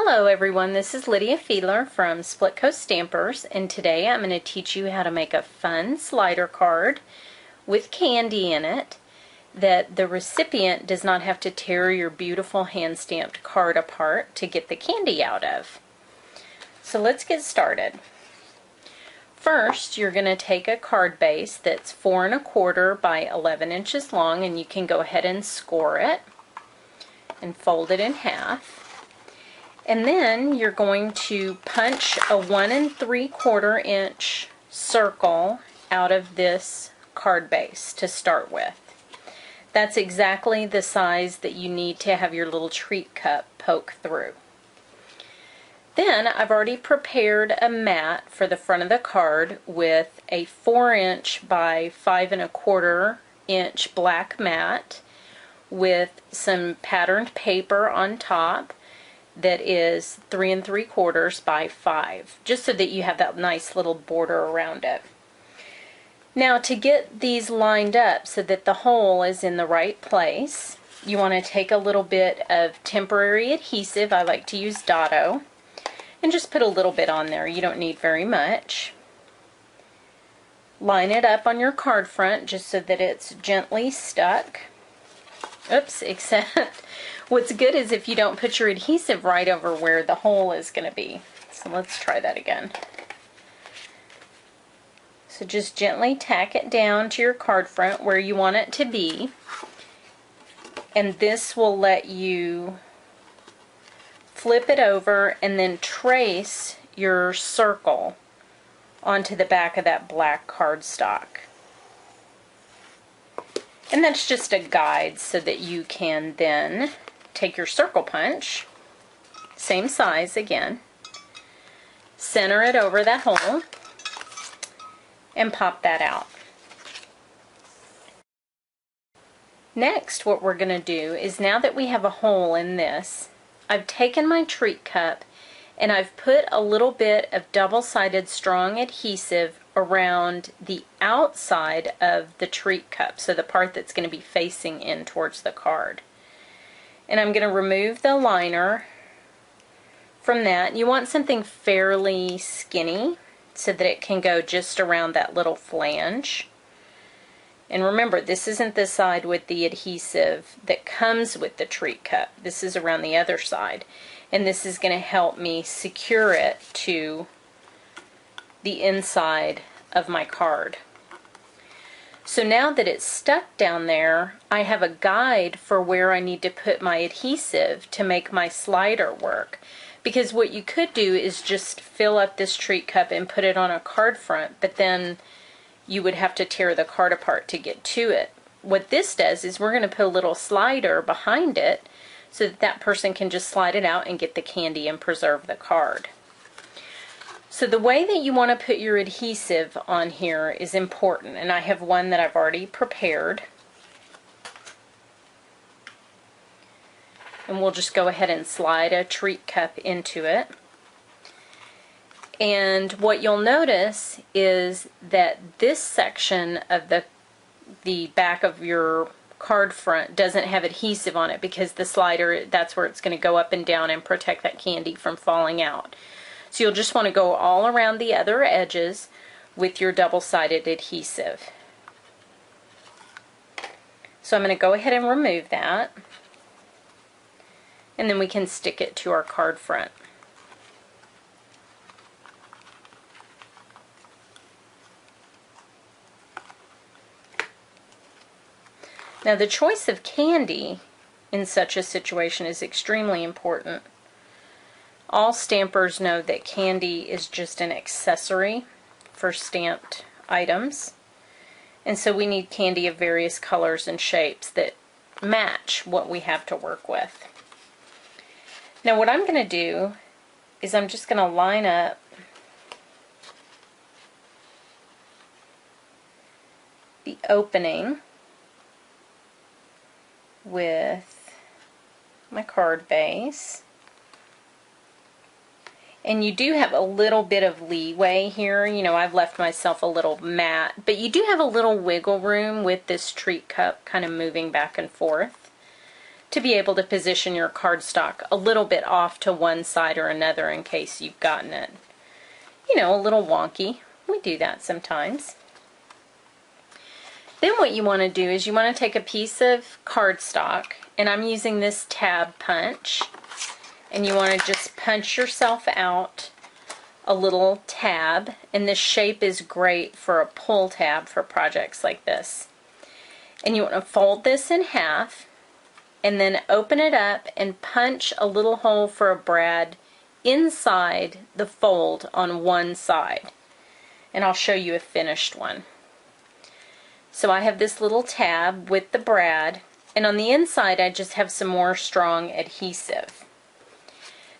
Hello everyone, this is Lydia Fiedler from Split Coast Stampers, and today I'm going to teach you how to make a fun slider card with candy in it that the recipient does not have to tear your beautiful hand-stamped card apart to get the candy out of. So let's get started. First, you're going to take a card base that's 4 1/4 by 11 inches long, and you can go ahead and score it and fold it in half. And then you're going to punch a 1 3/4 inch circle out of this card base to start with. That's exactly the size that you need to have your little treat cup poke through. Then I've already prepared a mat for the front of the card with a 4 inch by 5 1/4 inch black mat with some patterned paper on top that is 3 3/4 by 5, just so that you have that nice little border around it. Now, to get these lined up so that the hole is in the right place, you want to take a little bit of temporary adhesive. I like to use Dotto, and just put a little bit on there. You don't need very much. Line it up on your card front just so that it's gently stuck. Oops, except what's good is if you don't put your adhesive right over where the hole is going to be. So let's try that again. So just gently tack it down to your card front where you want it to be. And this will let you flip it over and then trace your circle onto the back of that black cardstock. And that's just a guide so that you can then take your circle punch, same size again, center it over that hole, and pop that out. Next, what we're going to do is, now that we have a hole in this, I've taken my treat cup and I've put a little bit of double-sided strong adhesive around the outside of the treat cup, so the part that's going to be facing in towards the card. And I'm going to remove the liner from that. You want something fairly skinny so that it can go just around that little flange. And remember, this isn't the side with the adhesive that comes with the treat cup. This is around the other side. And this is going to help me secure it to the inside of my card. So now that it's stuck down there, I have a guide for where I need to put my adhesive to make my slider work. Because what you could do is just fill up this treat cup and put it on a card front, but then you would have to tear the card apart to get to it. What this does is we're going to put a little slider behind it so that that person can just slide it out and get the candy and preserve the card. So the way that you want to put your adhesive on here is important, and I have one that I've already prepared. And we'll just go ahead and slide a treat cup into it. And what you'll notice is that this section of the back of your card front doesn't have adhesive on it, because the slider, that's where it's going to go up and down and protect that candy from falling out. So you'll just want to go all around the other edges with your double-sided adhesive. So I'm going to go ahead and remove that, and then we can stick it to our card front. Now, the choice of candy in such a situation is extremely important. All stampers know that candy is just an accessory for stamped items, and so we need candy of various colors and shapes that match what we have to work with. Now, what I'm going to do is I'm just going to line up the opening with my card base. And you do have a little bit of leeway here. You know, I've left myself a little mat, but you do have a little wiggle room with this treat cup kind of moving back and forth. to be able to position your cardstock a little bit off to one side or another in case you've gotten it, you know, a little wonky. We do that sometimes. Then what you want to do is you want to take a piece of cardstock, and I'm using this tab punch, and you want to just punch yourself out a little tab, and this shape is great for a pull tab for projects like this. And you want to fold this in half and then open it up and punch a little hole for a brad inside the fold on one side. And I'll show you a finished one. So I have this little tab with the brad, and on the inside I just have some more strong adhesive.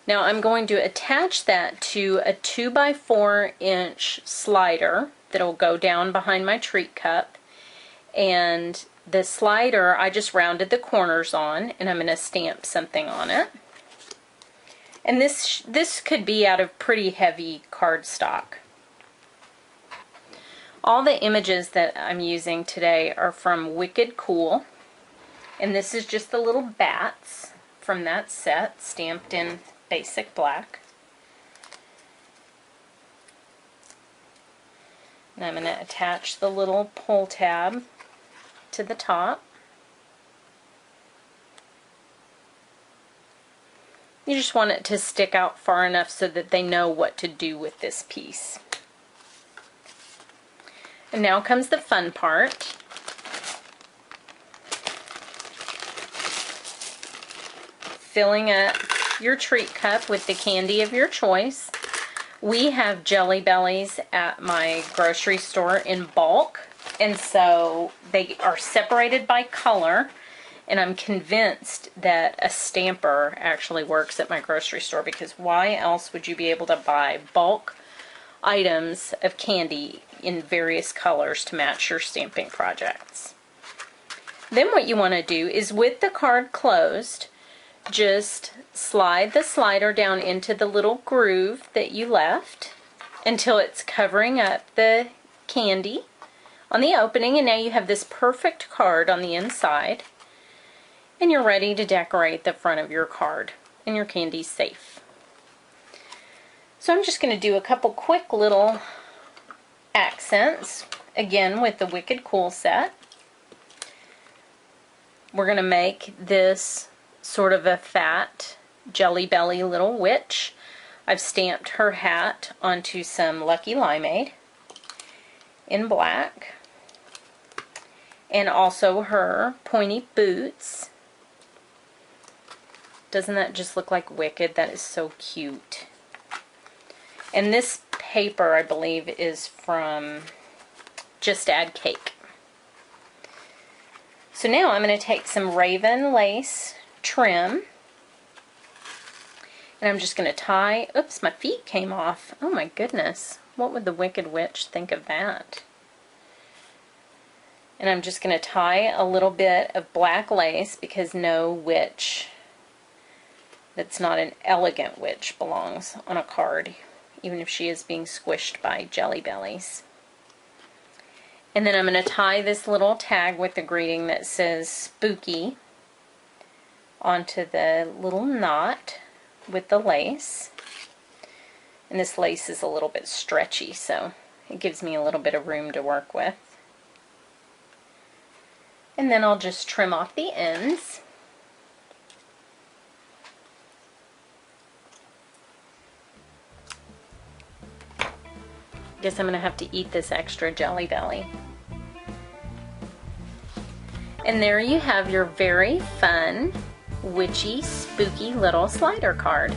Now I'm going to attach that to a 2x4 inch slider that'll go down behind my treat cup, and the slider I just rounded the corners on, and I'm going to stamp something on it. And this could be out of pretty heavy cardstock. All the images that I'm using today are from Wicked Cool, and this is just the little bats from that set stamped in basic black. And I'm going to attach the little pull tab to the top. You just want it to stick out far enough so that they know what to do with this piece. And now comes the fun part. Filling up your treat cup with the candy of your choice. We have Jelly Bellies at my grocery store in bulk, and so they are separated by color, and I'm convinced that a stamper actually works at my grocery store, because why else would you be able to buy bulk items of candy in various colors to match your stamping projects? Then what you want to do is, with the card closed, just slide the slider down into the little groove that you left until it's covering up the candy on the opening, and now you have this perfect card on the inside, and you're ready to decorate the front of your card, and your candy's safe. So I'm just going to do a couple quick little accents, again with the Wicked Cool set. We're going to make this sort of a fat Jelly Belly little witch. I've stamped her hat onto some Lucky Limeade in black, and also her pointy boots. Doesn't that just look like Wicked? That is so cute. And this paper, I believe, is from Just Add Cake. So now I'm going to take some raven lace trim, and I'm just going to tie, oops, my feet came off. Oh my goodness, what would the Wicked Witch think of that? And I'm just going to tie a little bit of black lace, because no witch that's not an elegant witch belongs on a card, even if she is being squished by Jelly Bellies. And then I'm going to tie this little tag with the greeting that says Spooky onto the little knot with the lace. And this lace is a little bit stretchy, so it gives me a little bit of room to work with. And then I'll just trim off the ends. Guess I'm going to have to eat this extra Jelly Belly. And there you have your very fun, witchy, spooky little slider card.